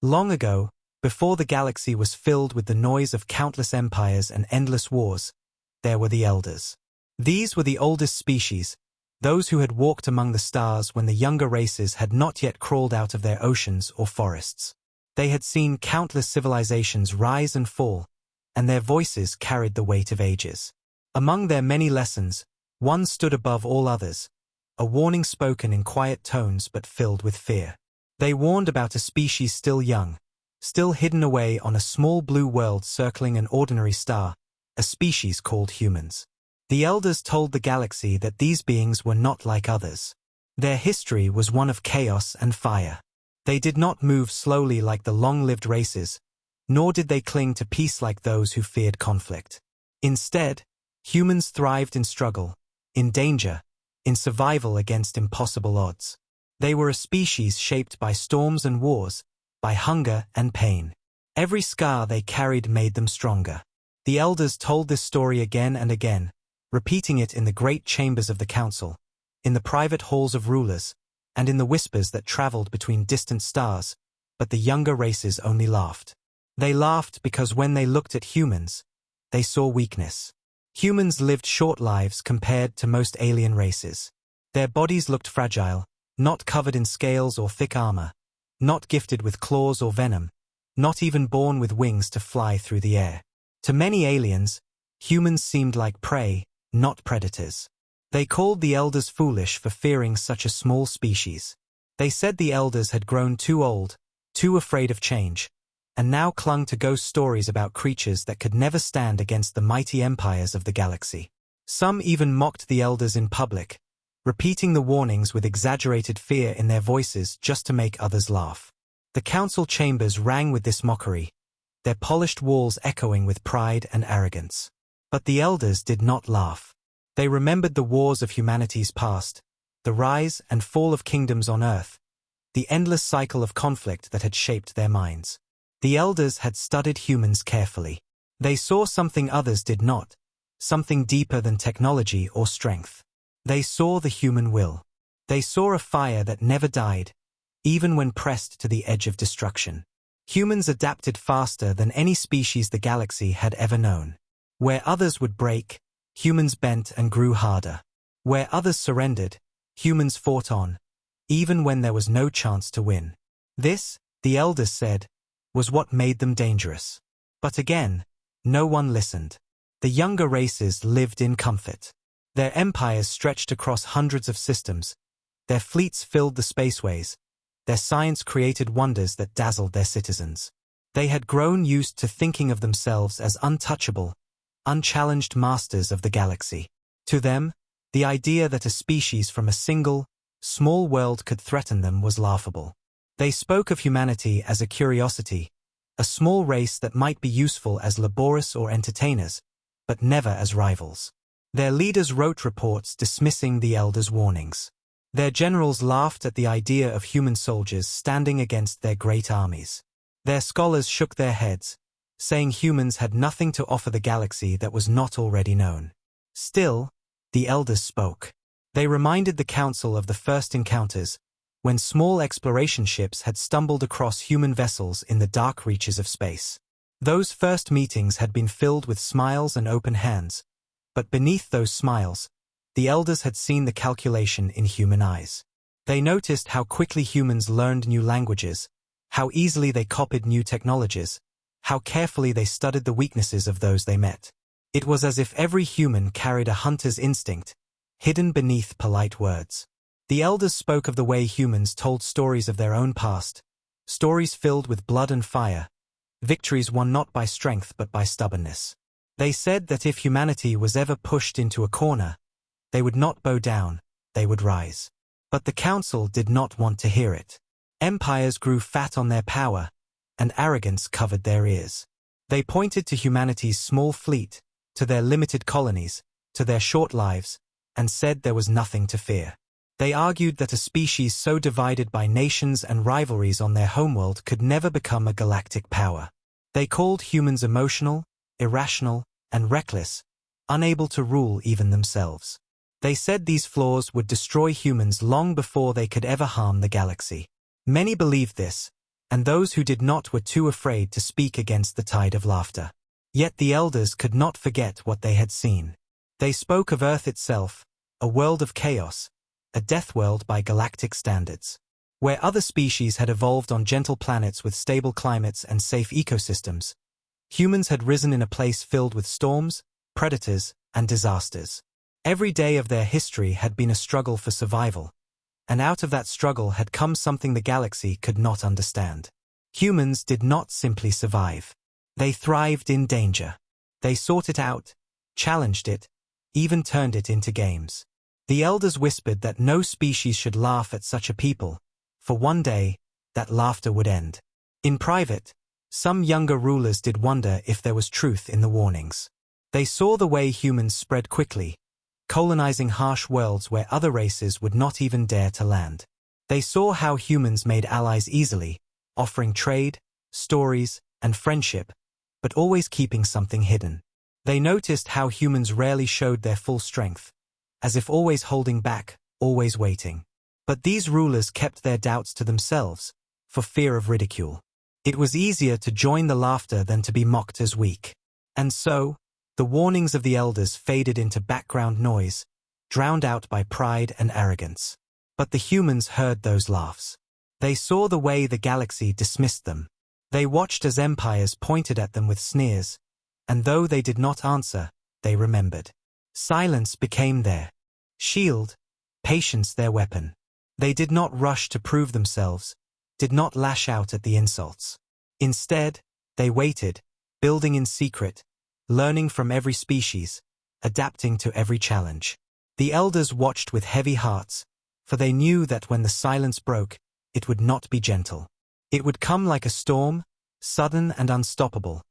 Long ago, before the galaxy was filled with the noise of countless empires and endless wars, there were the Elders. These were the oldest species, those who had walked among the stars when the younger races had not yet crawled out of their oceans or forests. They had seen countless civilizations rise and fall, and their voices carried the weight of ages. Among their many lessons, one stood above all others, a warning spoken in quiet tones but filled with fear. They warned about a species still young, still hidden away on a small blue world circling an ordinary star, a species called humans. The Elders told the galaxy that these beings were not like others. Their history was one of chaos and fire. They did not move slowly like the long-lived races, nor did they cling to peace like those who feared conflict. Instead, humans thrived in struggle, in danger, in survival against impossible odds. They were a species shaped by storms and wars, by hunger and pain. Every scar they carried made them stronger. The Elders told this story again and again, repeating it in the great chambers of the council, in the private halls of rulers, and in the whispers that traveled between distant stars, but the younger races only laughed. They laughed because when they looked at humans, they saw weakness. Humans lived short lives compared to most alien races. Their bodies looked fragile, not covered in scales or thick armor, not gifted with claws or venom, not even born with wings to fly through the air. To many aliens, humans seemed like prey, not predators. They called the Elders foolish for fearing such a small species. They said the Elders had grown too old, too afraid of change, and now clung to ghost stories about creatures that could never stand against the mighty empires of the galaxy. Some even mocked the Elders in public, repeating the warnings with exaggerated fear in their voices just to make others laugh. The council chambers rang with this mockery, their polished walls echoing with pride and arrogance. But the Elders did not laugh. They remembered the wars of humanity's past, the rise and fall of kingdoms on Earth, the endless cycle of conflict that had shaped their minds. The Elders had studied humans carefully. They saw something others did not, something deeper than technology or strength. They saw the human will. They saw a fire that never died, even when pressed to the edge of destruction. Humans adapted faster than any species the galaxy had ever known. Where others would break, humans bent and grew harder. Where others surrendered, humans fought on, even when there was no chance to win. This, the Elders said, was what made them dangerous. But again, no one listened. The younger races lived in comfort. Their empires stretched across hundreds of systems. Their fleets filled the spaceways. Their science created wonders that dazzled their citizens. They had grown used to thinking of themselves as untouchable, unchallenged masters of the galaxy. To them, the idea that a species from a single, small world could threaten them was laughable. They spoke of humanity as a curiosity, a small race that might be useful as laborers or entertainers, but never as rivals. Their leaders wrote reports dismissing the Elders' warnings. Their generals laughed at the idea of human soldiers standing against their great armies. Their scholars shook their heads, saying humans had nothing to offer the galaxy that was not already known. Still, the Elders spoke. They reminded the council of the first encounters, when small exploration ships had stumbled across human vessels in the dark reaches of space. Those first meetings had been filled with smiles and open hands, but beneath those smiles, the Elders had seen the calculation in human eyes. They noticed how quickly humans learned new languages, how easily they copied new technologies, how carefully they studied the weaknesses of those they met. It was as if every human carried a hunter's instinct, hidden beneath polite words. The Elders spoke of the way humans told stories of their own past, stories filled with blood and fire, victories won not by strength but by stubbornness. They said that if humanity was ever pushed into a corner, they would not bow down, they would rise. But the council did not want to hear it. Empires grew fat on their power, and arrogance covered their ears. They pointed to humanity's small fleet, to their limited colonies, to their short lives, and said there was nothing to fear. They argued that a species so divided by nations and rivalries on their homeworld could never become a galactic power. They called humans emotional, irrational, and reckless, unable to rule even themselves. They said these flaws would destroy humans long before they could ever harm the galaxy. Many believed this, and those who did not were too afraid to speak against the tide of laughter. Yet the elders could not forget what they had seen. They spoke of Earth itself, a world of chaos, a death world by galactic standards. Where other species had evolved on gentle planets with stable climates and safe ecosystems, humans had risen in a place filled with storms, predators, and disasters. Every day of their history had been a struggle for survival, and out of that struggle had come something the galaxy could not understand. Humans did not simply survive. They thrived in danger. They sought it out, challenged it, even turned it into games. The elders whispered that no species should laugh at such a people, for one day, that laughter would end. In private, some younger rulers did wonder if there was truth in the warnings. They saw the way humans spread quickly, colonizing harsh worlds where other races would not even dare to land. They saw how humans made allies easily, offering trade, stories, and friendship, but always keeping something hidden. They noticed how humans rarely showed their full strength, as if always holding back, always waiting. But these rulers kept their doubts to themselves, for fear of ridicule. It was easier to join the laughter than to be mocked as weak. And so, the warnings of the elders faded into background noise, drowned out by pride and arrogance. But the humans heard those laughs. They saw the way the galaxy dismissed them. They watched as empires pointed at them with sneers, and though they did not answer, they remembered. Silence became their shield, patience their weapon. They did not rush to prove themselves, did not lash out at the insults. Instead, they waited, building in secret, learning from every species, adapting to every challenge. The elders watched with heavy hearts, for they knew that when the silence broke, it would not be gentle. It would come like a storm, sudden and unstoppable,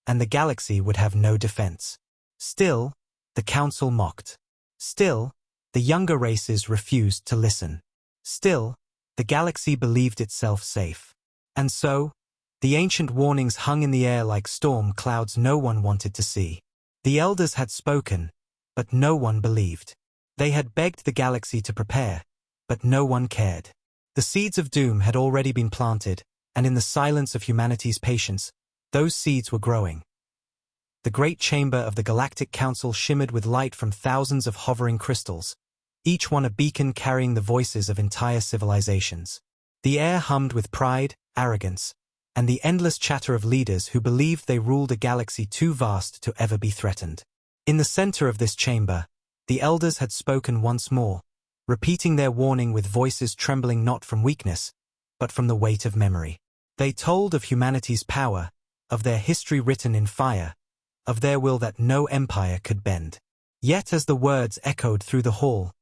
and the galaxy would have no defense. Still, the council mocked. Still, the younger races refused to listen. Still, the galaxy believed itself safe. And so, the ancient warnings hung in the air like storm clouds no one wanted to see. The elders had spoken, but no one believed. They had begged the galaxy to prepare, but no one cared. The seeds of doom had already been planted, and in the silence of humanity's patience, those seeds were growing. The great chamber of the Galactic Council shimmered with light from thousands of hovering crystals, each one a beacon carrying the voices of entire civilizations. The air hummed with pride, arrogance, and the endless chatter of leaders who believed they ruled a galaxy too vast to ever be threatened. In the center of this chamber, the elders had spoken once more, repeating their warning with voices trembling not from weakness, but from the weight of memory. They told of humanity's power, of their history written in fire, of their will that no empire could bend. Yet as the words echoed through the hall,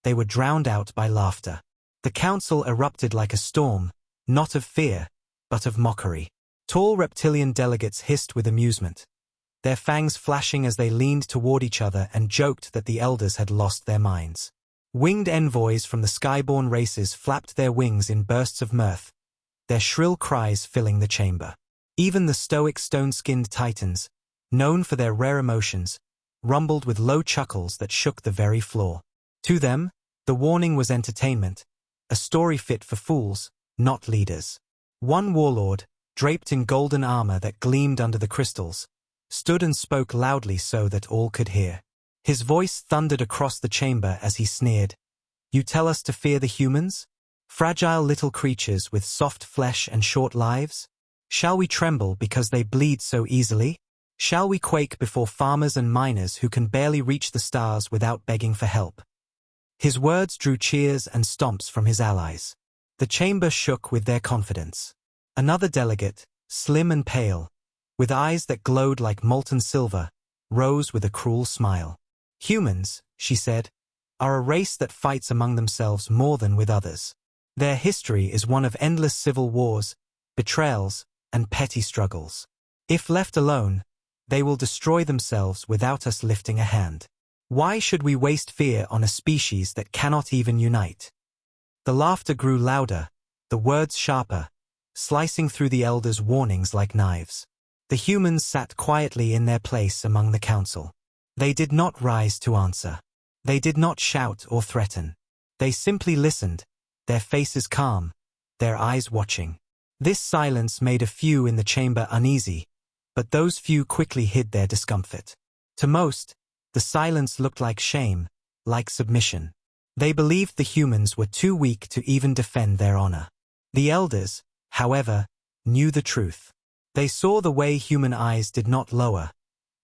they were drowned out by laughter. The council erupted like a storm, not of fear, but of mockery. Tall reptilian delegates hissed with amusement, their fangs flashing as they leaned toward each other and joked that the elders had lost their minds. Winged envoys from the skyborne races flapped their wings in bursts of mirth, their shrill cries filling the chamber. Even the stoic stone-skinned titans, known for their rare emotions, rumbled with low chuckles that shook the very floor. To them, the warning was entertainment, a story fit for fools, not leaders. One warlord, draped in golden armor that gleamed under the crystals, stood and spoke loudly so that all could hear. His voice thundered across the chamber as he sneered, "You tell us to fear the humans? Fragile little creatures with soft flesh and short lives? Shall we tremble because they bleed so easily? Shall we quake before farmers and miners who can barely reach the stars without begging for help?" His words drew cheers and stomps from his allies. The chamber shook with their confidence. Another delegate, slim and pale, with eyes that glowed like molten silver, rose with a cruel smile. "Humans," she said, "are a race that fights among themselves more than with others. Their history is one of endless civil wars, betrayals, and petty struggles. If left alone, they will destroy themselves without us lifting a hand. Why should we waste fear on a species that cannot even unite?" The laughter grew louder, the words sharper, slicing through the elders' warnings like knives. The humans sat quietly in their place among the council. They did not rise to answer. They did not shout or threaten. They simply listened, their faces calm, their eyes watching. This silence made a few in the chamber uneasy, but those few quickly hid their discomfort. To most, the silence looked like shame, like submission. They believed the humans were too weak to even defend their honor. The elders, however, knew the truth. They saw the way human eyes did not lower,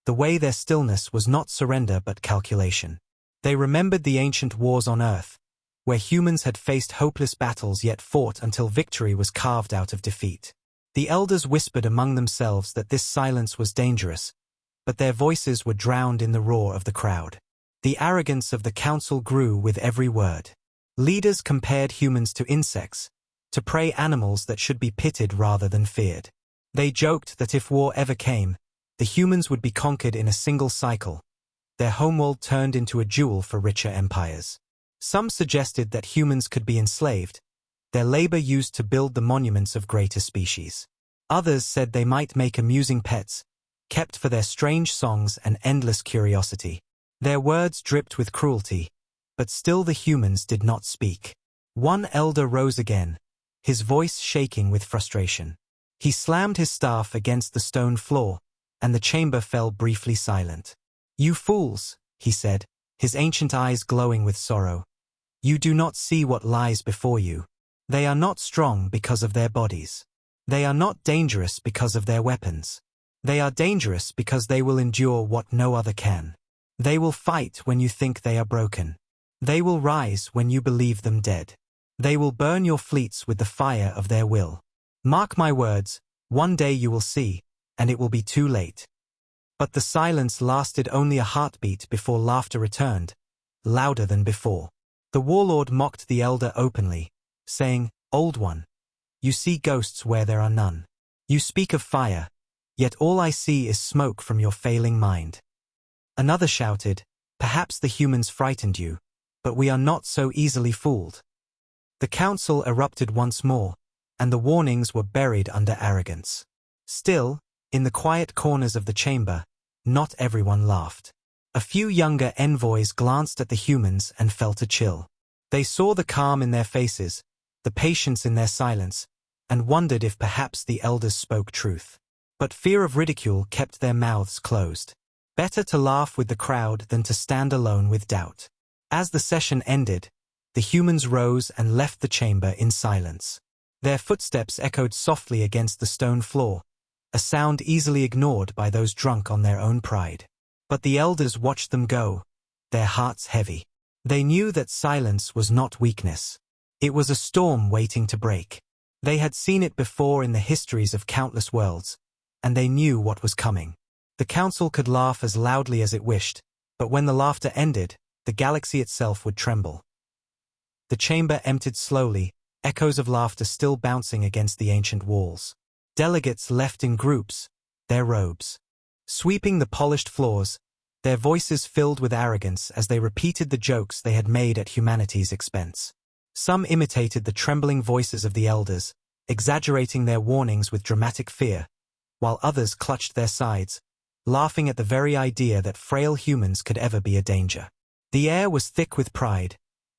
the way their stillness was not surrender but calculation. They remembered the ancient wars on Earth, where humans had faced hopeless battles yet fought until victory was carved out of defeat. The elders whispered among themselves that this silence was dangerous, but their voices were drowned in the roar of the crowd. The arrogance of the council grew with every word. Leaders compared humans to insects, to prey animals that should be pitied rather than feared. They joked that if war ever came, the humans would be conquered in a single cycle, their homeworld turned into a jewel for richer empires. Some suggested that humans could be enslaved, their labor used to build the monuments of greater species. Others said they might make amusing pets, kept for their strange songs and endless curiosity. Their words dripped with cruelty, but still the humans did not speak. One elder rose again, his voice shaking with frustration. He slammed his staff against the stone floor, and the chamber fell briefly silent. "You fools," he said, his ancient eyes glowing with sorrow. "You do not see what lies before you. They are not strong because of their bodies. They are not dangerous because of their weapons. They are dangerous because they will endure what no other can. They will fight when you think they are broken. They will rise when you believe them dead. They will burn your fleets with the fire of their will. Mark my words, one day you will see, and it will be too late." But the silence lasted only a heartbeat before laughter returned, louder than before. The warlord mocked the elder openly, saying, "Old one, you see ghosts where there are none. You speak of fire, yet all I see is smoke from your failing mind." Another shouted, "Perhaps the humans frightened you, but we are not so easily fooled." The council erupted once more, and the warnings were buried under arrogance. Still, in the quiet corners of the chamber, not everyone laughed. A few younger envoys glanced at the humans and felt a chill. They saw the calm in their faces, the patience in their silence, and wondered if perhaps the elders spoke truth. But fear of ridicule kept their mouths closed. Better to laugh with the crowd than to stand alone with doubt. As the session ended, the humans rose and left the chamber in silence. Their footsteps echoed softly against the stone floor, a sound easily ignored by those drunk on their own pride. But the elders watched them go, their hearts heavy. They knew that silence was not weakness. It was a storm waiting to break. They had seen it before in the histories of countless worlds, and they knew what was coming. The council could laugh as loudly as it wished, but when the laughter ended, the galaxy itself would tremble. The chamber emptied slowly, echoes of laughter still bouncing against the ancient walls. Delegates left in groups, their robes sweeping the polished floors, their voices filled with arrogance as they repeated the jokes they had made at humanity's expense. Some imitated the trembling voices of the elders, exaggerating their warnings with dramatic fear, while others clutched their sides, laughing at the very idea that frail humans could ever be a danger. The air was thick with pride,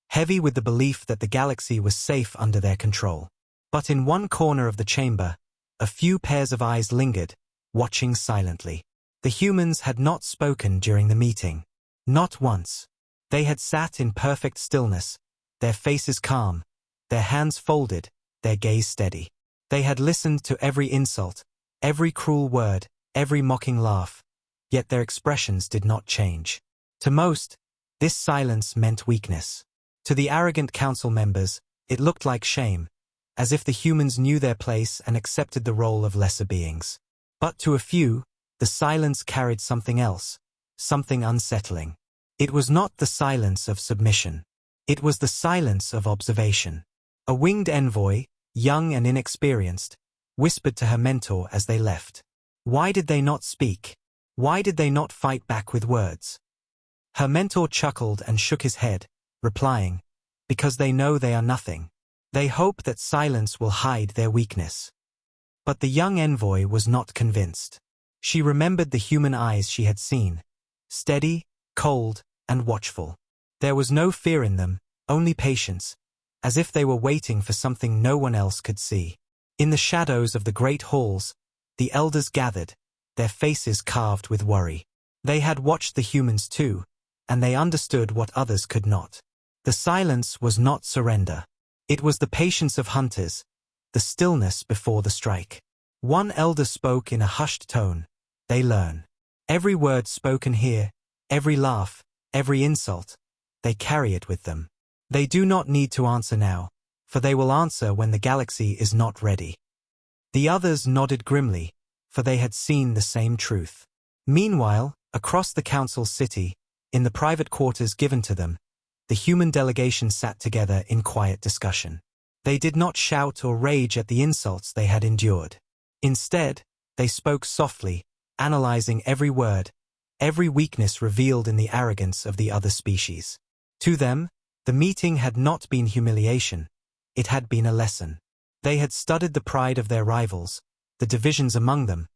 heavy with the belief that the galaxy was safe under their control. But in one corner of the chamber, a few pairs of eyes lingered, watching silently. The humans had not spoken during the meeting. Not once. They had sat in perfect stillness, their faces calm, their hands folded, their gaze steady. They had listened to every insult, every cruel word, every mocking laugh, yet their expressions did not change. To most, this silence meant weakness. To the arrogant council members, it looked like shame, as if the humans knew their place and accepted the role of lesser beings. But to a few, the silence carried something else, something unsettling. It was not the silence of submission. It was the silence of observation. A winged envoy, young and inexperienced, whispered to her mentor as they left. Why did they not speak? Why did they not fight back with words? Her mentor chuckled and shook his head, replying, "Because they know they are nothing. They hope that silence will hide their weakness." But the young envoy was not convinced. She remembered the human eyes she had seen, steady, cold, and watchful. There was no fear in them, only patience, as if they were waiting for something no one else could see. In the shadows of the great halls, the elders gathered, their faces carved with worry. They had watched the humans too, and they understood what others could not. The silence was not surrender. It was the patience of hunters, the stillness before the strike. One elder spoke in a hushed tone. They learn. Every word spoken here, every laugh, every insult, they carry it with them. They do not need to answer now, for they will answer when the galaxy is not ready. The others nodded grimly, for they had seen the same truth. Meanwhile, across the council city, in the private quarters given to them, the human delegation sat together in quiet discussion. They did not shout or rage at the insults they had endured. Instead, they spoke softly, analyzing every word, every weakness revealed in the arrogance of the other species. To them, the meeting had not been humiliation, it had been a lesson. They had studied the pride of their rivals, the divisions among them,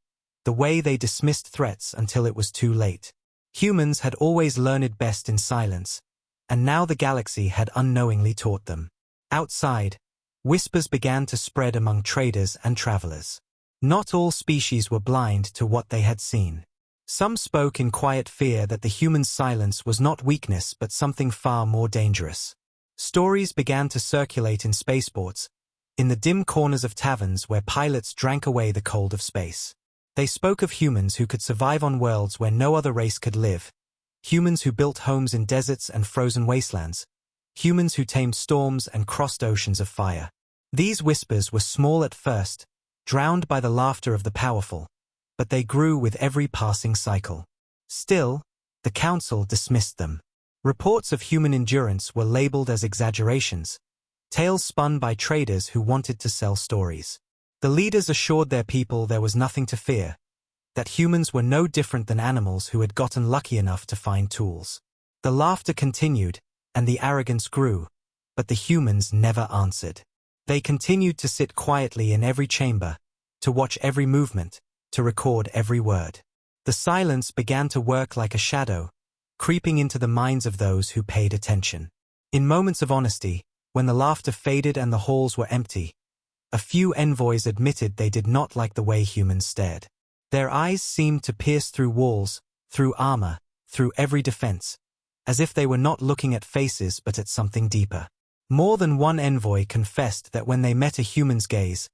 the way they dismissed threats until it was too late. Humans had always learned best in silence, and now the galaxy had unknowingly taught them. Outside, whispers began to spread among traders and travelers. Not all species were blind to what they had seen. Some spoke in quiet fear that the human silence was not weakness but something far more dangerous. Stories began to circulate in spaceports, in the dim corners of taverns where pilots drank away the cold of space. They spoke of humans who could survive on worlds where no other race could live, humans who built homes in deserts and frozen wastelands, humans who tamed storms and crossed oceans of fire. These whispers were small at first, drowned by the laughter of the powerful, but they grew with every passing cycle. Still, the council dismissed them. Reports of human endurance were labeled as exaggerations, tales spun by traders who wanted to sell stories. The leaders assured their people there was nothing to fear, that humans were no different than animals who had gotten lucky enough to find tools. The laughter continued, and the arrogance grew, but the humans never answered. They continued to sit quietly in every chamber, to watch every movement, to record every word. The silence began to work like a shadow, creeping into the minds of those who paid attention. In moments of honesty, when the laughter faded and the halls were empty, a few envoys admitted they did not like the way humans stared. Their eyes seemed to pierce through walls, through armor, through every defense, as if they were not looking at faces but at something deeper. More than one envoy confessed that when they met a human's gaze,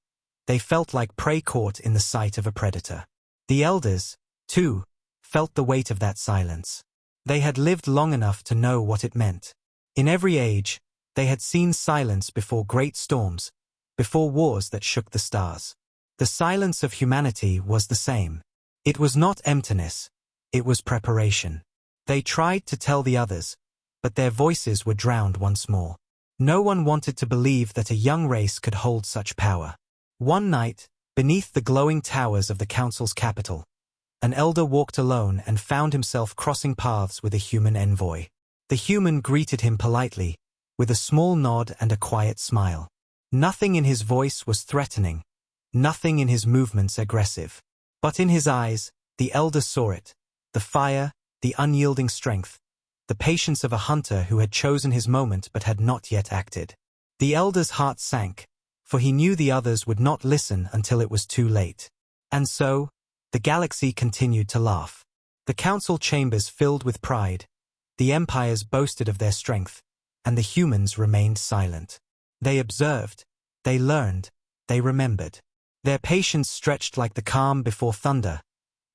they felt like prey caught in the sight of a predator. The elders, too, felt the weight of that silence. They had lived long enough to know what it meant. In every age, they had seen silence before great storms, before wars that shook the stars. The silence of humanity was the same. It was not emptiness, it was preparation. They tried to tell the others, but their voices were drowned once more. No one wanted to believe that a young race could hold such power. One night, beneath the glowing towers of the council's capital, an elder walked alone and found himself crossing paths with a human envoy. The human greeted him politely, with a small nod and a quiet smile. Nothing in his voice was threatening, nothing in his movements aggressive. But in his eyes, the elder saw it, the fire, the unyielding strength, the patience of a hunter who had chosen his moment but had not yet acted. The elder's heart sank, for he knew the others would not listen until it was too late. And so, the galaxy continued to laugh. The council chambers filled with pride, the empires boasted of their strength, and the humans remained silent. They observed, they learned, they remembered. Their patience stretched like the calm before thunder,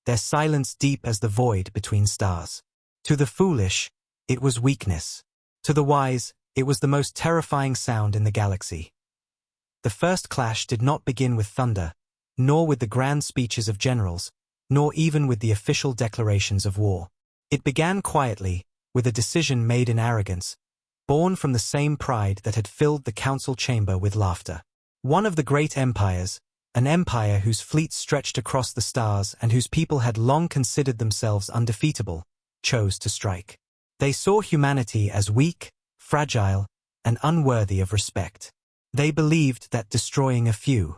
their silence deep as the void between stars. To the foolish, it was weakness. To the wise, it was the most terrifying sound in the galaxy. The first clash did not begin with thunder, nor with the grand speeches of generals, nor even with the official declarations of war. It began quietly, with a decision made in arrogance, born from the same pride that had filled the council chamber with laughter. One of the great empires, an empire whose fleet stretched across the stars and whose people had long considered themselves undefeatable, chose to strike. They saw humanity as weak, fragile, and unworthy of respect. They believed that destroying a few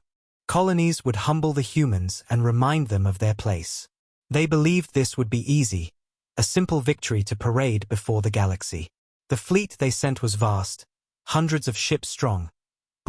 colonies would humble the humans and remind them of their place. They believed this would be easy, a simple victory to parade before the galaxy. The fleet they sent was vast, hundreds of ships strong,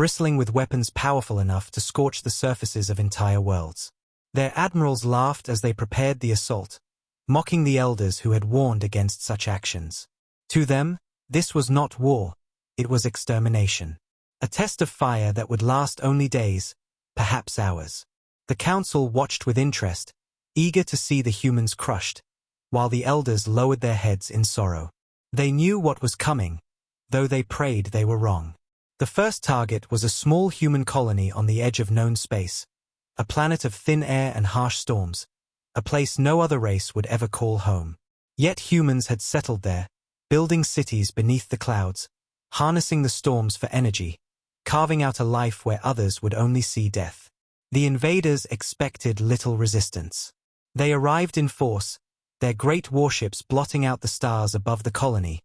bristling with weapons powerful enough to scorch the surfaces of entire worlds. Their admirals laughed as they prepared the assault, mocking the elders who had warned against such actions. To them, this was not war, it was extermination. A test of fire that would last only days, perhaps hours. The council watched with interest, eager to see the humans crushed, while the elders lowered their heads in sorrow. They knew what was coming, though they prayed they were wrong. The first target was a small human colony on the edge of known space, a planet of thin air and harsh storms, a place no other race would ever call home. Yet humans had settled there, building cities beneath the clouds, harnessing the storms for energy, carving out a life where others would only see death. The invaders expected little resistance. They arrived in force, their great warships blotting out the stars above the colony,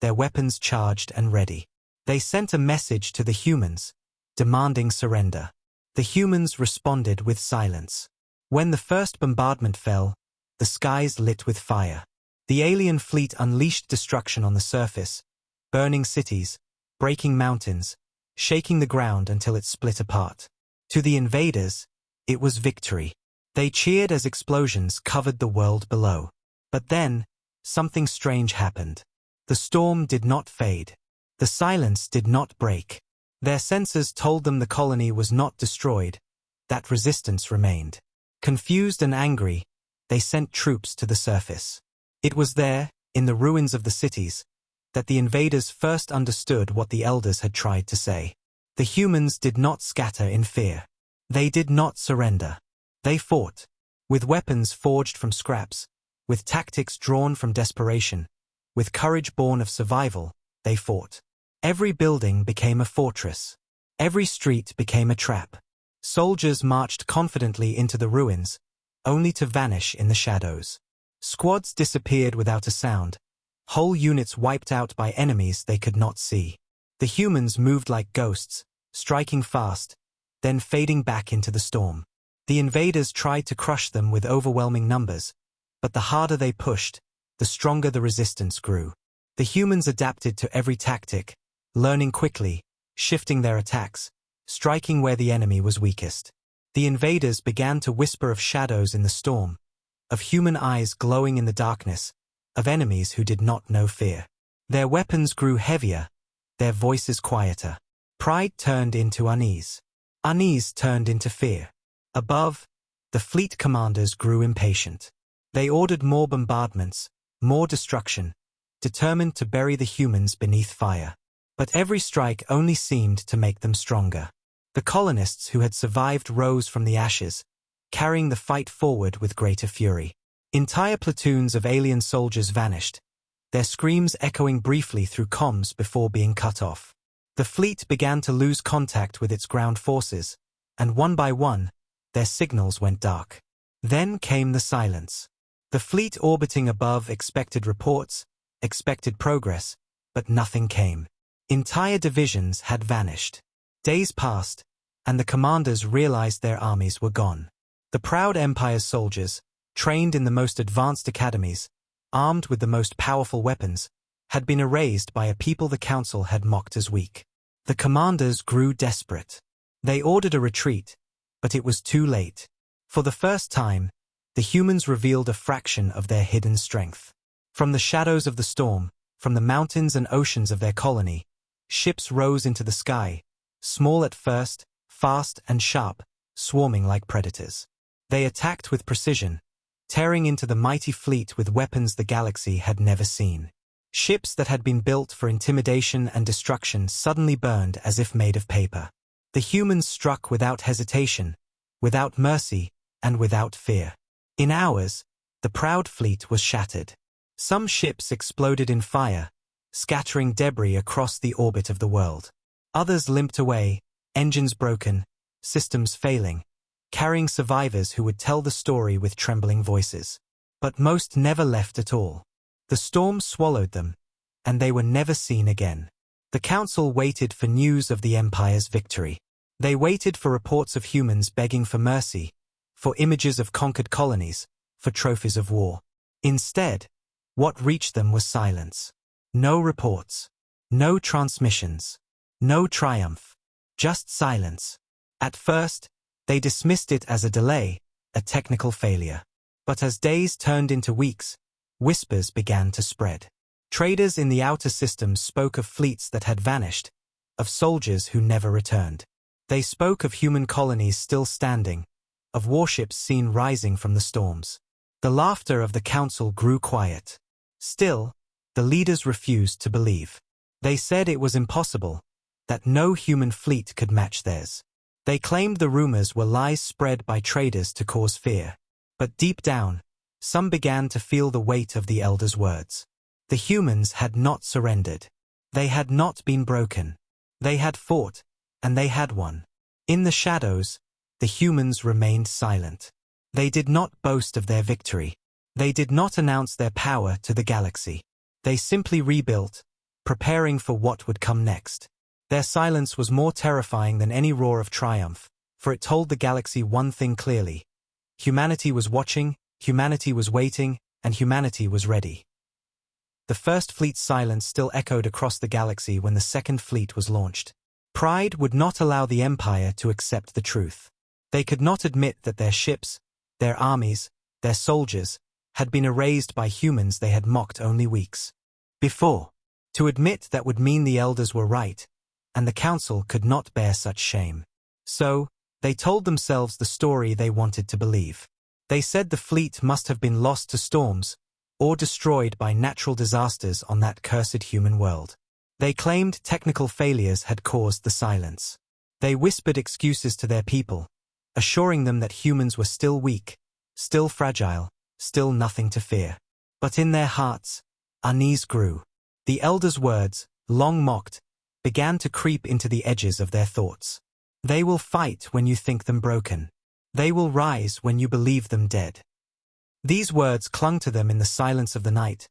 their weapons charged and ready. They sent a message to the humans, demanding surrender. The humans responded with silence. When the first bombardment fell, the skies lit with fire. The alien fleet unleashed destruction on the surface, burning cities, breaking mountains, shaking the ground until it split apart. To the invaders, it was victory. They cheered as explosions covered the world below. But then, something strange happened. The storm did not fade. The silence did not break. Their sensors told them the colony was not destroyed, that resistance remained. Confused and angry, they sent troops to the surface. It was there, in the ruins of the cities, that the invaders first understood what the elders had tried to say. The humans did not scatter in fear. They did not surrender. They fought, with weapons forged from scraps, with tactics drawn from desperation, with courage born of survival, they fought. Every building became a fortress. Every street became a trap. Soldiers marched confidently into the ruins, only to vanish in the shadows. Squads disappeared without a sound, whole units wiped out by enemies they could not see. The humans moved like ghosts, striking fast, then fading back into the storm. The invaders tried to crush them with overwhelming numbers, but the harder they pushed, the stronger the resistance grew. The humans adapted to every tactic, learning quickly, shifting their attacks, striking where the enemy was weakest. The invaders began to whisper of shadows in the storm, of human eyes glowing in the darkness, of enemies who did not know fear. Their weapons grew heavier, their voices quieter. Pride turned into unease. Unease turned into fear. Above, the fleet commanders grew impatient. They ordered more bombardments, more destruction, determined to bury the humans beneath fire. But every strike only seemed to make them stronger. The colonists who had survived rose from the ashes, carrying the fight forward with greater fury. Entire platoons of alien soldiers vanished, their screams echoing briefly through comms before being cut off. The fleet began to lose contact with its ground forces, and one by one, their signals went dark. Then came the silence. The fleet orbiting above expected reports, expected progress, but nothing came. Entire divisions had vanished. Days passed, and the commanders realized their armies were gone. The proud Empire's soldiers, trained in the most advanced academies, armed with the most powerful weapons, had been erased by a people the council had mocked as weak. The commanders grew desperate. They ordered a retreat, but it was too late. For the first time, the humans revealed a fraction of their hidden strength. From the shadows of the storm, from the mountains and oceans of their colony, ships rose into the sky, small at first, fast and sharp, swarming like predators. They attacked with precision, tearing into the mighty fleet with weapons the galaxy had never seen. Ships that had been built for intimidation and destruction suddenly burned as if made of paper. The humans struck without hesitation, without mercy, and without fear. In hours, the proud fleet was shattered. Some ships exploded in fire, scattering debris across the orbit of the world. Others limped away, engines broken, systems failing, carrying survivors who would tell the story with trembling voices. But most never left at all. The storm swallowed them, and they were never seen again. The council waited for news of the Empire's victory. They waited for reports of humans begging for mercy, for images of conquered colonies, for trophies of war. Instead, what reached them was silence. No reports, no transmissions, no triumph, Just silence. At first, they dismissed it as a delay, a technical failure. But as days turned into weeks, whispers began to spread. Traders in the outer systems spoke of fleets that had vanished, of soldiers who never returned. They spoke of human colonies still standing, of warships seen rising from the storms. The laughter of the council grew quiet. Still, the leaders refused to believe. They said it was impossible, that no human fleet could match theirs. They claimed the rumors were lies spread by traders to cause fear. But deep down, some began to feel the weight of the elders' words. The humans had not surrendered. They had not been broken. They had fought, and they had won. In the shadows, the humans remained silent. They did not boast of their victory. They did not announce their power to the galaxy. They simply rebuilt, preparing for what would come next. Their silence was more terrifying than any roar of triumph, for it told the galaxy one thing clearly. Humanity was watching, humanity was waiting, and humanity was ready. The first fleet's silence still echoed across the galaxy when the second fleet was launched. Pride would not allow the Empire to accept the truth. They could not admit that their ships, their armies, their soldiers, had been erased by humans they had mocked only weeks before. To admit that would mean the elders were right, and the council could not bear such shame. So, they told themselves the story they wanted to believe. They said the fleet must have been lost to storms, or destroyed by natural disasters on that cursed human world. They claimed technical failures had caused the silence. They whispered excuses to their people, assuring them that humans were still weak, still fragile, still nothing to fear. But in their hearts, unease grew. The elders' words, long mocked, began to creep into the edges of their thoughts. They will fight when you think them broken. They will rise when you believe them dead. These words clung to them in the silence of the night,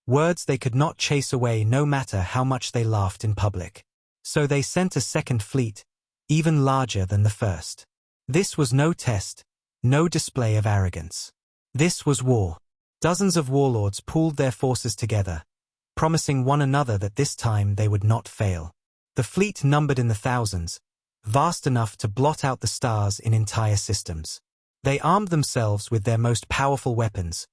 words they could not chase away no matter how much they laughed in public. So they sent a second fleet, even larger than the first. This was no test, no display of arrogance. This was war. Dozens of warlords pooled their forces together, promising one another that this time they would not fail. The fleet numbered in the thousands, vast enough to blot out the stars in entire systems. They armed themselves with their most powerful weapons,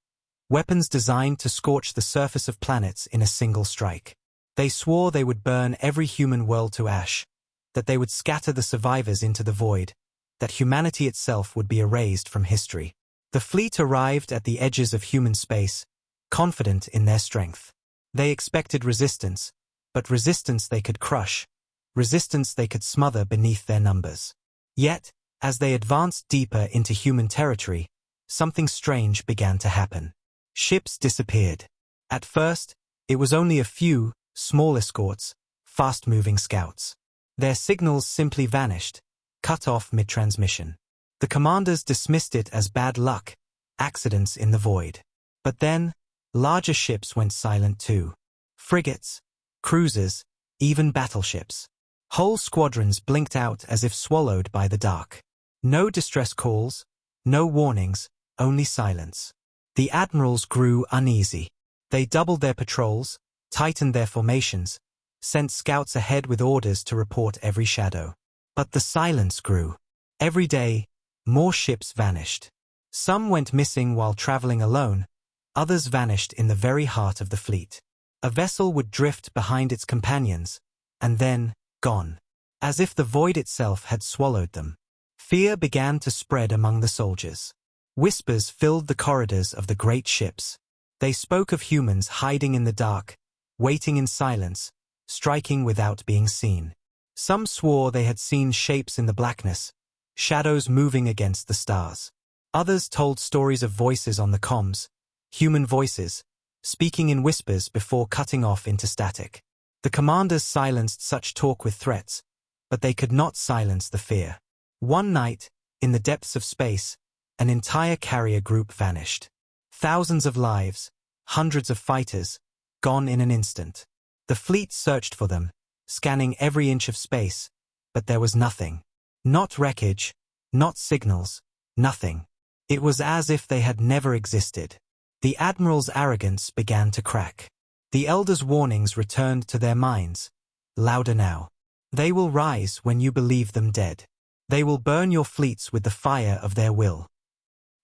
weapons designed to scorch the surface of planets in a single strike. They swore they would burn every human world to ash, that they would scatter the survivors into the void, that humanity itself would be erased from history. The fleet arrived at the edges of human space, confident in their strength. They expected resistance, but resistance they could crush, resistance they could smother beneath their numbers. Yet, as they advanced deeper into human territory, something strange began to happen. Ships disappeared. At first, it was only a few, small escorts, fast-moving scouts. Their signals simply vanished, cut off mid-transmission. The commanders dismissed it as bad luck, accidents in the void. But then, larger ships went silent too. Frigates, cruisers, even battleships. Whole squadrons blinked out as if swallowed by the dark. No distress calls, no warnings, only silence. The admirals grew uneasy. They doubled their patrols, tightened their formations, sent scouts ahead with orders to report every shadow. But the silence grew. Every day, more ships vanished. Some went missing while traveling alone, others vanished in the very heart of the fleet. A vessel would drift behind its companions, and then, gone. As if the void itself had swallowed them. Fear began to spread among the soldiers. Whispers filled the corridors of the great ships. They spoke of humans hiding in the dark, waiting in silence, striking without being seen. Some swore they had seen shapes in the blackness, shadows moving against the stars. Others told stories of voices on the comms, human voices, speaking in whispers before cutting off into static. The commanders silenced such talk with threats, but they could not silence the fear. One night, in the depths of space, an entire carrier group vanished. Thousands of lives, hundreds of fighters, gone in an instant. The fleet searched for them, scanning every inch of space, but there was nothing. Not wreckage, not signals, nothing. It was as if they had never existed. The admiral's arrogance began to crack. The elders' warnings returned to their minds, louder now. They will rise when you believe them dead. They will burn your fleets with the fire of their will.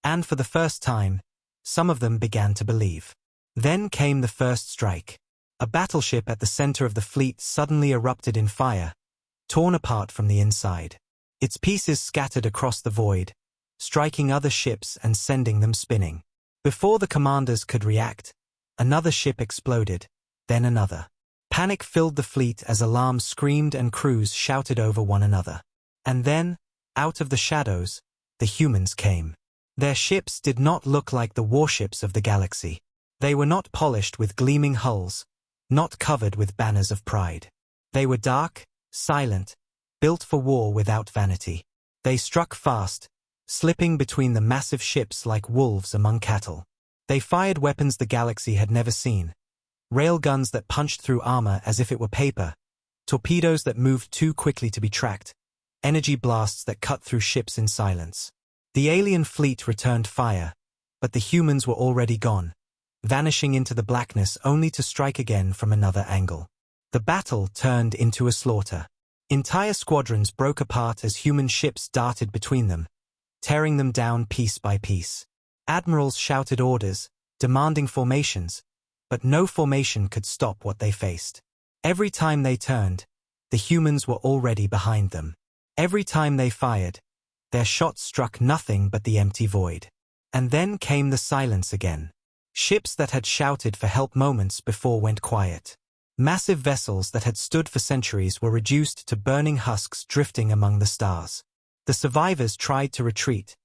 And for the first time, some of them began to believe. Then came the first strike. A battleship at the center of the fleet suddenly erupted in fire, torn apart from the inside. Its pieces scattered across the void, striking other ships and sending them spinning. Before the commanders could react, another ship exploded, then another. Panic filled the fleet as alarms screamed and crews shouted over one another. And then, out of the shadows, the humans came. Their ships did not look like the warships of the galaxy. They were not polished with gleaming hulls, not covered with banners of pride. They were dark, silent, built for war without vanity. They struck fast, slipping between the massive ships like wolves among cattle. They fired weapons the galaxy had never seen. Railguns that punched through armor as if it were paper, torpedoes that moved too quickly to be tracked, energy blasts that cut through ships in silence. The alien fleet returned fire, but the humans were already gone, vanishing into the blackness only to strike again from another angle. The battle turned into a slaughter. Entire squadrons broke apart as human ships darted between them, tearing them down piece by piece. Admirals shouted orders, demanding formations, but no formation could stop what they faced. Every time they turned, the humans were already behind them. Every time they fired, their shots struck nothing but the empty void. And then came the silence again. Ships that had shouted for help moments before went quiet. Massive vessels that had stood for centuries were reduced to burning husks drifting among the stars. The survivors tried to retreat,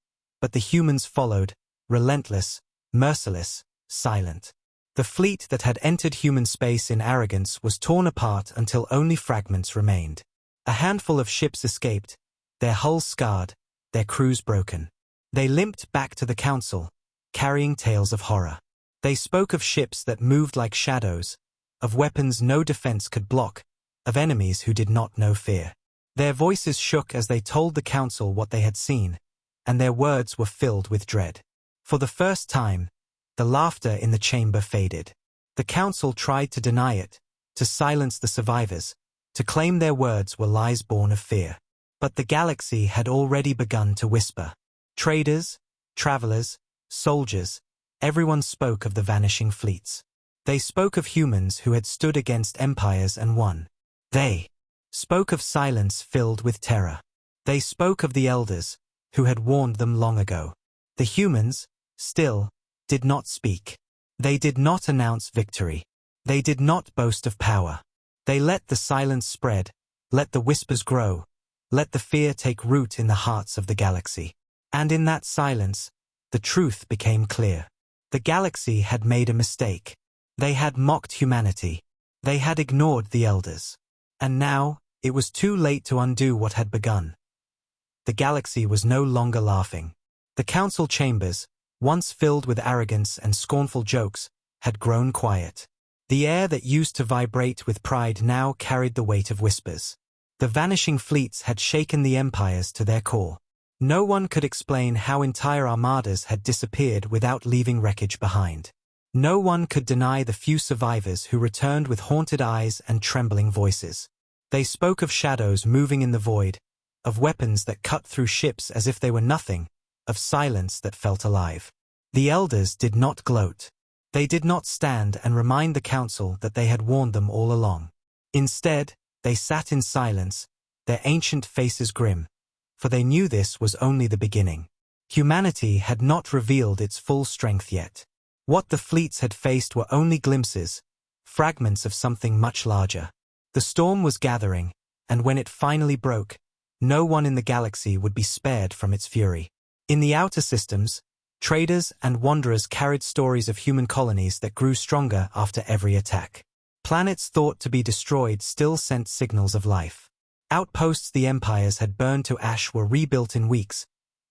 but the humans followed, relentless, merciless, silent. The fleet that had entered human space in arrogance was torn apart until only fragments remained. A handful of ships escaped, their hulls scarred, their crews broken. They limped back to the council, carrying tales of horror. They spoke of ships that moved like shadows, of weapons no defense could block, of enemies who did not know fear. Their voices shook as they told the council what they had seen, and their words were filled with dread. For the first time, the laughter in the chamber faded. The council tried to deny it, to silence the survivors, to claim their words were lies born of fear. But the galaxy had already begun to whisper. Traders, travelers, soldiers, everyone spoke of the vanishing fleets. They spoke of humans who had stood against empires and won. They spoke of silence filled with terror. They spoke of the elders, who had warned them long ago. The humans, still, did not speak. They did not announce victory. They did not boast of power. They let the silence spread, let the whispers grow, let the fear take root in the hearts of the galaxy. And in that silence, the truth became clear. The galaxy had made a mistake. They had mocked humanity. They had ignored the elders. And now, it was too late to undo what had begun. The galaxy was no longer laughing. The council chambers, once filled with arrogance and scornful jokes, had grown quiet. The air that used to vibrate with pride now carried the weight of whispers. The vanishing fleets had shaken the empires to their core. No one could explain how entire armadas had disappeared without leaving wreckage behind. No one could deny the few survivors who returned with haunted eyes and trembling voices. They spoke of shadows moving in the void, of weapons that cut through ships as if they were nothing, of silence that felt alive. The elders did not gloat. They did not stand and remind the council that they had warned them all along. Instead, they sat in silence, their ancient faces grim, for they knew this was only the beginning. Humanity had not revealed its full strength yet. What the fleets had faced were only glimpses, fragments of something much larger. The storm was gathering, and when it finally broke, no one in the galaxy would be spared from its fury. In the outer systems, traders and wanderers carried stories of human colonies that grew stronger after every attack. Planets thought to be destroyed still sent signals of life. Outposts the empires had burned to ash were rebuilt in weeks,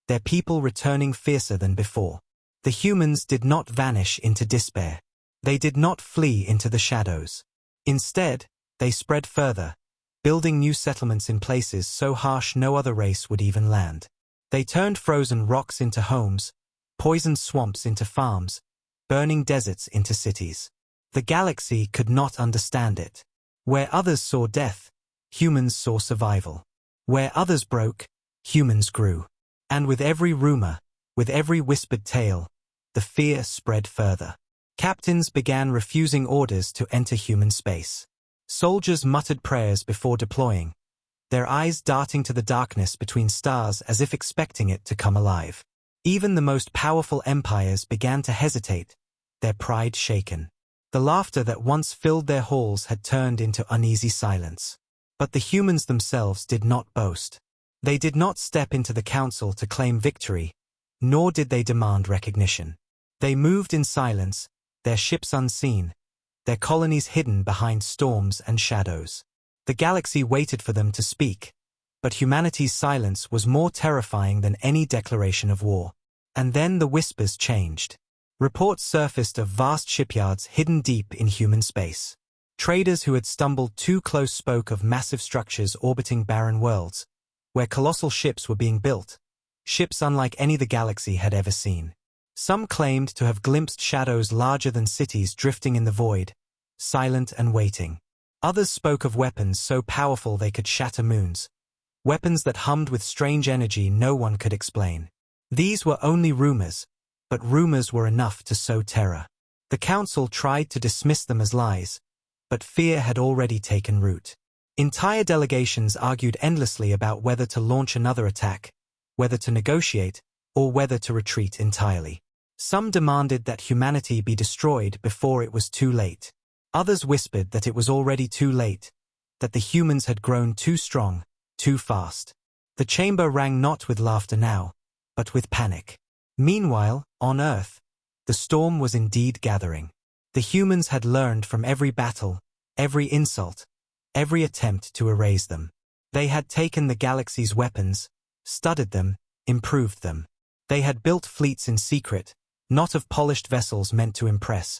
their people returning fiercer than before. The humans did not vanish into despair. They did not flee into the shadows. Instead, they spread further, building new settlements in places so harsh no other race would even land. They turned frozen rocks into homes, poisoned swamps into farms, burning deserts into cities. The galaxy could not understand it. Where others saw death, humans saw survival. Where others broke, humans grew. And with every rumor, with every whispered tale, the fear spread further. Captains began refusing orders to enter human space. Soldiers muttered prayers before deploying, their eyes darting to the darkness between stars as if expecting it to come alive. Even the most powerful empires began to hesitate, their pride shaken. The laughter that once filled their halls had turned into uneasy silence. But the humans themselves did not boast. They did not step into the council to claim victory, nor did they demand recognition. They moved in silence, their ships unseen, their colonies hidden behind storms and shadows. The galaxy waited for them to speak, but humanity's silence was more terrifying than any declaration of war. And then the whispers changed. Reports surfaced of vast shipyards hidden deep in human space. Traders who had stumbled too close spoke of massive structures orbiting barren worlds, where colossal ships were being built, ships unlike any the galaxy had ever seen. Some claimed to have glimpsed shadows larger than cities drifting in the void, silent and waiting. Others spoke of weapons so powerful they could shatter moons, weapons that hummed with strange energy no one could explain. These were only rumors, but rumors were enough to sow terror. The council tried to dismiss them as lies, but fear had already taken root. Entire delegations argued endlessly about whether to launch another attack, whether to negotiate, or whether to retreat entirely. Some demanded that humanity be destroyed before it was too late. Others whispered that it was already too late, that the humans had grown too strong, too fast. The chamber rang not with laughter now, but with panic. Meanwhile, on Earth, the storm was indeed gathering. The humans had learned from every battle, every insult, every attempt to erase them. They had taken the galaxy's weapons, studied them, improved them. They had built fleets in secret, not of polished vessels meant to impress,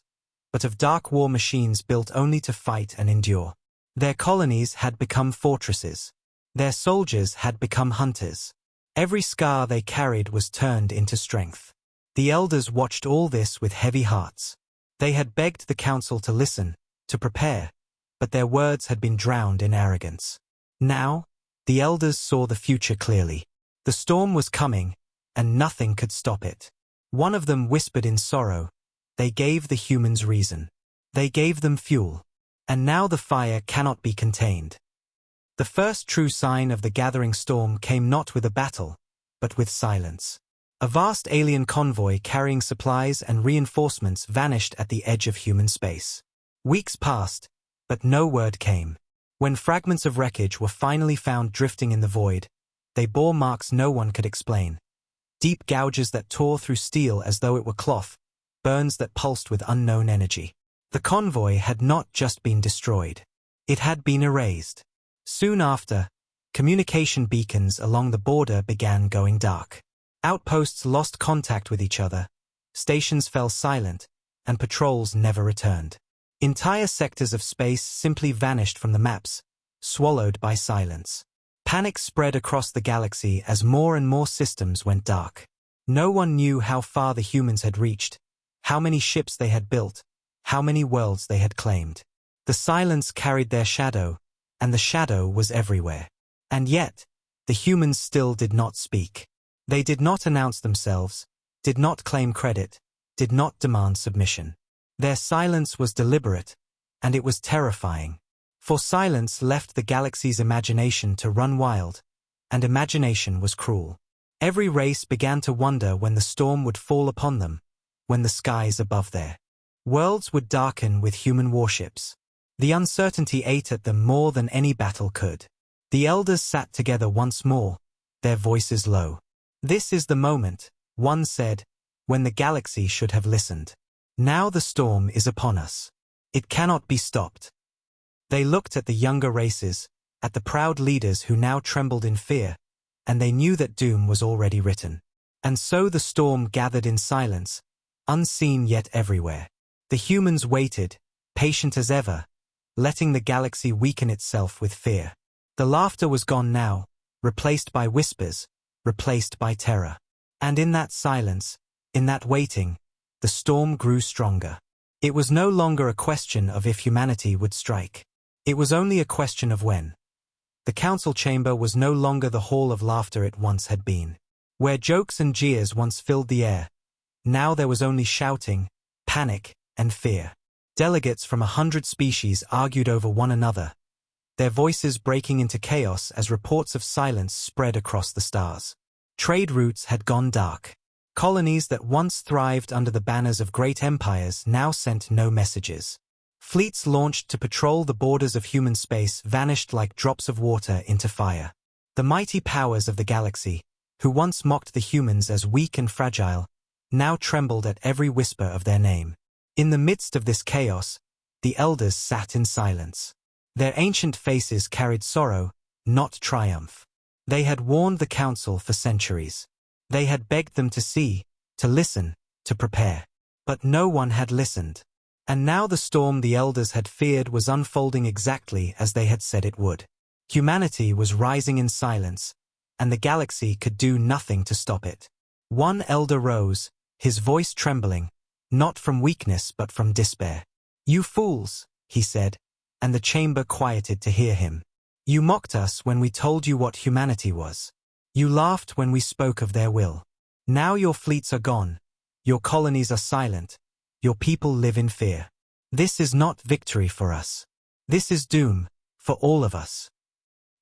but of dark war machines built only to fight and endure. Their colonies had become fortresses. Their soldiers had become hunters. Every scar they carried was turned into strength. The elders watched all this with heavy hearts. They had begged the council to listen, to prepare, but their words had been drowned in arrogance. Now, the elders saw the future clearly. The storm was coming, and nothing could stop it. One of them whispered in sorrow, "They gave the humans reason. They gave them fuel. And now the fire cannot be contained." The first true sign of the gathering storm came not with a battle, but with silence. A vast alien convoy carrying supplies and reinforcements vanished at the edge of human space. Weeks passed, but no word came. When fragments of wreckage were finally found drifting in the void, they bore marks no one could explain. Deep gouges that tore through steel as though it were cloth, burns that pulsed with unknown energy. The convoy had not just been destroyed. It had been erased. Soon after, communication beacons along the border began going dark. Outposts lost contact with each other, stations fell silent, and patrols never returned. Entire sectors of space simply vanished from the maps, swallowed by silence. Panic spread across the galaxy as more and more systems went dark. No one knew how far the humans had reached, how many ships they had built, how many worlds they had claimed. The silence carried their shadow, and the shadow was everywhere. And yet, the humans still did not speak. They did not announce themselves, did not claim credit, did not demand submission. Their silence was deliberate, and it was terrifying. For silence left the galaxy's imagination to run wild, and imagination was cruel. Every race began to wonder when the storm would fall upon them, when the skies above their worlds would darken with human warships. The uncertainty ate at them more than any battle could. The elders sat together once more, their voices low. "This is the moment," one said, "when the galaxy should have listened. Now the storm is upon us. It cannot be stopped." They looked at the younger races, at the proud leaders who now trembled in fear, and they knew that doom was already written. And so the storm gathered in silence, unseen yet everywhere. The humans waited, patient as ever, letting the galaxy weaken itself with fear. The laughter was gone now, replaced by whispers, replaced by terror. And in that silence, in that waiting, the storm grew stronger. It was no longer a question of if humanity would strike. It was only a question of when. The council chamber was no longer the hall of laughter it once had been. Where jokes and jeers once filled the air, now there was only shouting, panic, and fear. Delegates from 100 species argued over one another, their voices breaking into chaos as reports of silence spread across the stars. Trade routes had gone dark. Colonies that once thrived under the banners of great empires now sent no messages. Fleets launched to patrol the borders of human space vanished like drops of water into fire. The mighty powers of the galaxy, who once mocked the humans as weak and fragile, now trembled at every whisper of their name. In the midst of this chaos, the elders sat in silence. Their ancient faces carried sorrow, not triumph. They had warned the council for centuries. They had begged them to see, to listen, to prepare. But no one had listened. And now the storm the elders had feared was unfolding exactly as they had said it would. Humanity was rising in silence, and the galaxy could do nothing to stop it. One elder rose, his voice trembling, not from weakness but from despair. "You fools," he said, and the chamber quieted to hear him. "You mocked us when we told you what humanity was. You laughed when we spoke of their will. Now your fleets are gone, your colonies are silent, your people live in fear. This is not victory for us. This is doom, for all of us."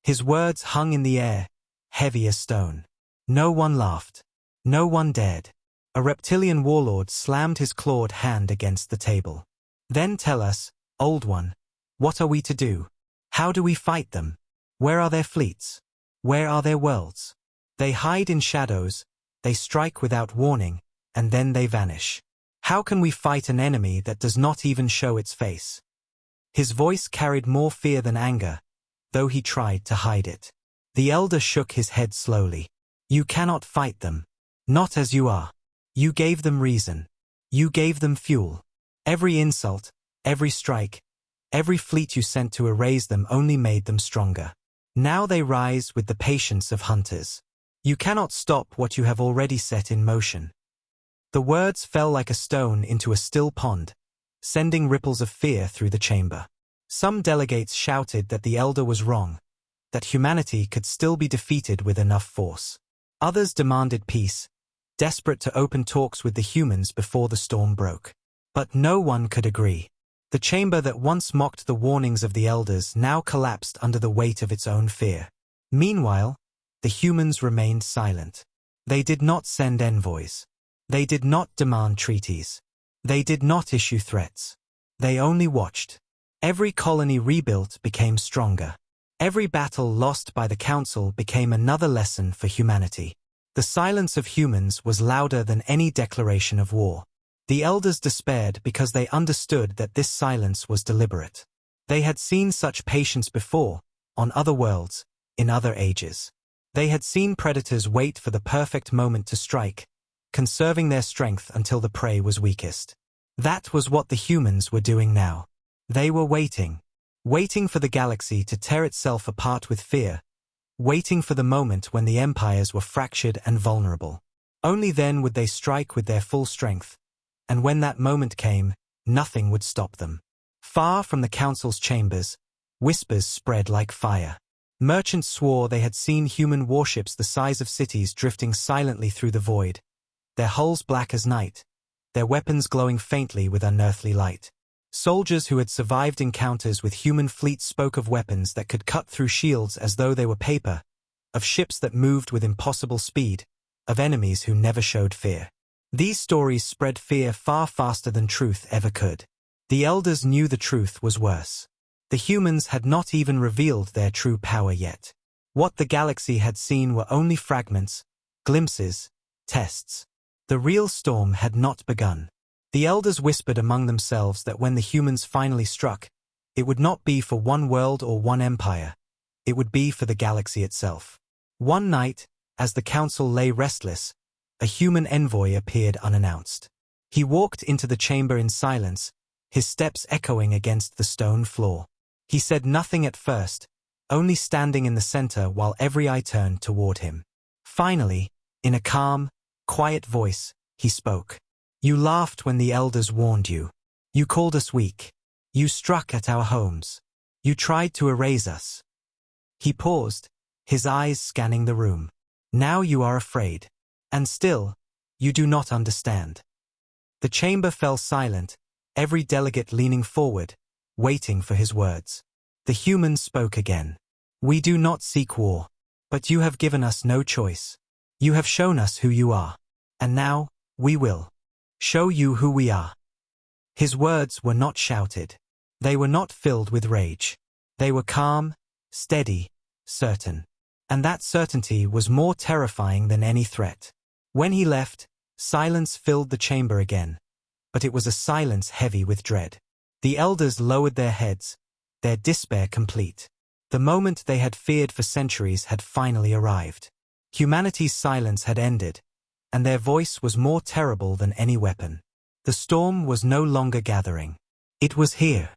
His words hung in the air, heavy as stone. No one laughed. No one dared. A reptilian warlord slammed his clawed hand against the table. "Then tell us, Old One, what are we to do? How do we fight them? Where are their fleets? Where are their worlds? They hide in shadows, they strike without warning, and then they vanish. How can we fight an enemy that does not even show its face?" His voice carried more fear than anger, though he tried to hide it. The elder shook his head slowly. "You cannot fight them. Not as you are. You gave them reason. You gave them fuel. Every insult, every strike, every fleet you sent to erase them only made them stronger. Now they rise with the patience of hunters. You cannot stop what you have already set in motion." The words fell like a stone into a still pond, sending ripples of fear through the chamber. Some delegates shouted that the elder was wrong, that humanity could still be defeated with enough force. Others demanded peace, desperate to open talks with the humans before the storm broke. But no one could agree. The chamber that once mocked the warnings of the elders now collapsed under the weight of its own fear. Meanwhile, the humans remained silent. They did not send envoys. They did not demand treaties. They did not issue threats. They only watched. Every colony rebuilt became stronger. Every battle lost by the council became another lesson for humanity. The silence of humans was louder than any declaration of war. The elders despaired because they understood that this silence was deliberate. They had seen such patience before, on other worlds, in other ages. They had seen predators wait for the perfect moment to strike, conserving their strength until the prey was weakest. That was what the humans were doing now. They were waiting. Waiting for the galaxy to tear itself apart with fear. Waiting for the moment when the empires were fractured and vulnerable. Only then would they strike with their full strength. And when that moment came, nothing would stop them. Far from the council's chambers, whispers spread like fire. Merchants swore they had seen human warships the size of cities drifting silently through the void, their hulls black as night, their weapons glowing faintly with unearthly light. Soldiers who had survived encounters with human fleets spoke of weapons that could cut through shields as though they were paper, of ships that moved with impossible speed, of enemies who never showed fear. These stories spread fear far faster than truth ever could. The elders knew the truth was worse. The humans had not even revealed their true power yet. What the galaxy had seen were only fragments, glimpses, tests. The real storm had not begun. The elders whispered among themselves that when the humans finally struck, it would not be for one world or one empire. It would be for the galaxy itself. One night, as the council lay restless, a human envoy appeared unannounced. He walked into the chamber in silence, his steps echoing against the stone floor. He said nothing at first, only standing in the center while every eye turned toward him. Finally, in a calm, quiet voice, he spoke. "You laughed when the elders warned you. You called us weak. You struck at our homes. You tried to erase us. He paused, his eyes scanning the room. Now you are afraid. And still, you do not understand. The chamber fell silent, every delegate leaning forward, waiting for his words. The human spoke again. We do not seek war. But you have given us no choice. You have shown us who you are. And now, we will show you who we are. His words were not shouted. They were not filled with rage. They were calm, steady, certain. And that certainty was more terrifying than any threat. When he left, silence filled the chamber again. But it was a silence heavy with dread. The elders lowered their heads, their despair complete. The moment they had feared for centuries had finally arrived. Humanity's silence had ended, and their voice was more terrible than any weapon. The storm was no longer gathering. It was here.